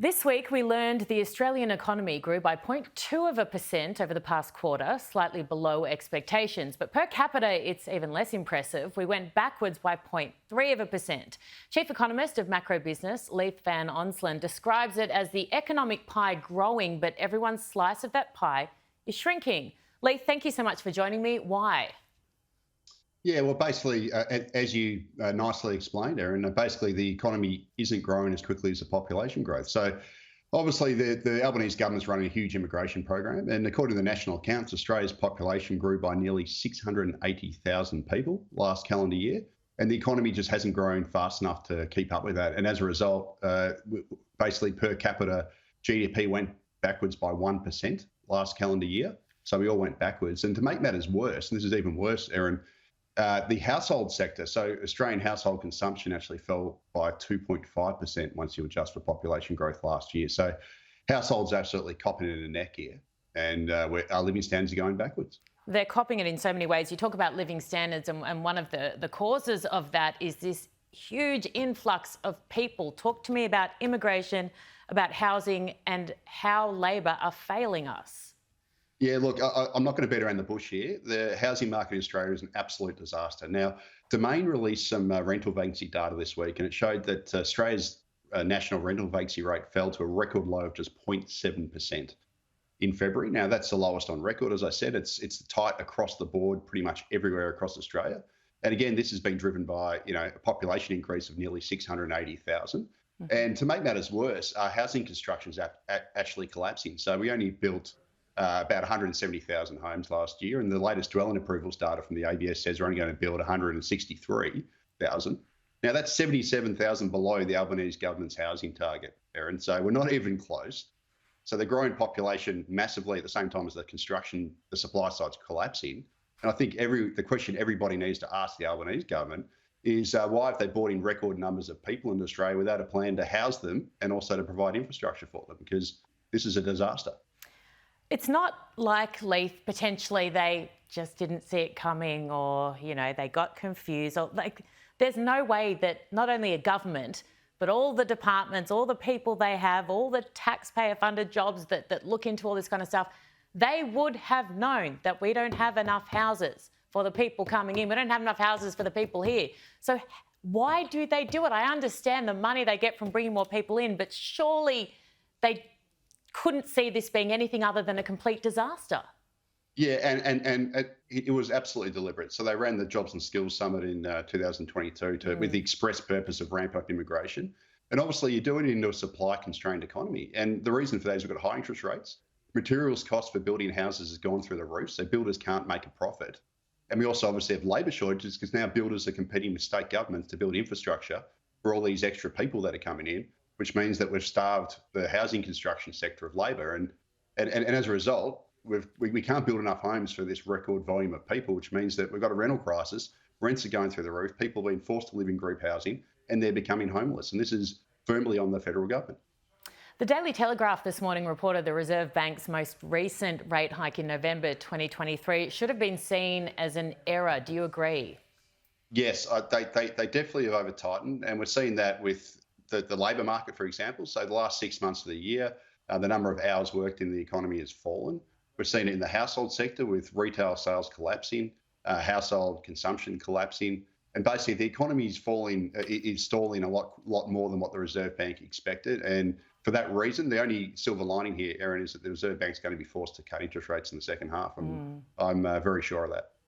This week, we learned the Australian economy grew by 0.2% over the past quarter, slightly below expectations. But per capita, it's even less impressive. We went backwards by 0.3%. Chief Economist of macro business, Leith van Onselen, describes it as the economic pie growing, but everyone's slice of that pie is shrinking. Leith, thank you so much for joining me. Why? Yeah, well, basically, as you nicely explained, Erin, basically the economy isn't growing as quickly as the population growth. So obviously the Albanese government's running a huge immigration program. And according to the national accounts, Australia's population grew by nearly 680,000 people last calendar year. And the economy just hasn't grown fast enough to keep up with that. And as a result, basically per capita GDP went backwards by 1% last calendar year. So we all went backwards. And to make matters worse, and this is even worse, Erin, the household sector, so Australian household consumption actually fell by 2.5% once you adjust for population growth last year. So households absolutely copping it in the neck here, and our living standards are going backwards. They're copying it in so many ways. You talk about living standards, and one of the causes of that is this huge influx of people. Talk to me about immigration, about housing, and how Labor are failing us. Yeah, look, I'm not going to beat around the bush here. The housing market in Australia is an absolute disaster. Now, Domain released some rental vacancy data this week, and it showed that Australia's national rental vacancy rate fell to a record low of just 0.7% in February. Now, that's the lowest on record. As I said, it's tight across the board, pretty much everywhere across Australia. And again, this has been driven by a population increase of nearly 680,000. And to make matters worse, our housing construction is actually collapsing. So we only built about 170,000 homes last year, and the latest dwelling approvals data from the ABS says we're only going to build 163,000. Now, that's 77,000 below the Albanese government's housing target, Erin, so we're not even close. So the growing population massively at the same time as the supply side's collapsing. And I think the question everybody needs to ask the Albanese government is why have they brought in record numbers of people into Australia without a plan to house them and also to provide infrastructure for them? Because this is a disaster. It's not like Leith, potentially they just didn't see it coming, or, they got confused. Or there's no way that not only a government, but all the departments, all the people they have, all the taxpayer-funded jobs that look into all this kind of stuff, they would have known that we don't have enough houses for the people coming in. We don't have enough houses for the people here. So why do they do it? I understand the money they get from bringing more people in, but surely they couldn't see this being anything other than a complete disaster. Yeah, and it was absolutely deliberate. So they ran the Jobs and Skills Summit in 2022 with the express purpose of ramp up immigration. And obviously you're doing it into a supply-constrained economy. And the reason for that is we've got high interest rates. Materials cost for building houses has gone through the roof, so builders can't make a profit. And we also obviously have labour shortages because now builders are competing with state governments to build infrastructure for all these extra people that are coming in, which means that we've starved the housing construction sector of labour. And as a result, we can't build enough homes for this record volume of people, which means that we've got a rental crisis. Rents are going through the roof. People are being forced to live in group housing and they're becoming homeless. And this is firmly on the federal government. The Daily Telegraph this morning reported the Reserve Bank's most recent rate hike in November 2023 should have been seen as an error. Do you agree? Yes, they definitely have over-tightened. And we're seeing that with the labour market, for example. So the last 6 months of the year, the number of hours worked in the economy has fallen. We've seen it in the household sector with retail sales collapsing, household consumption collapsing, and basically the economy is stalling a lot more than what the Reserve Bank expected. And for that reason, the only silver lining here, Erin, is that the Reserve Bank's going to be forced to cut interest rates in the second half, and I'm very sure of that.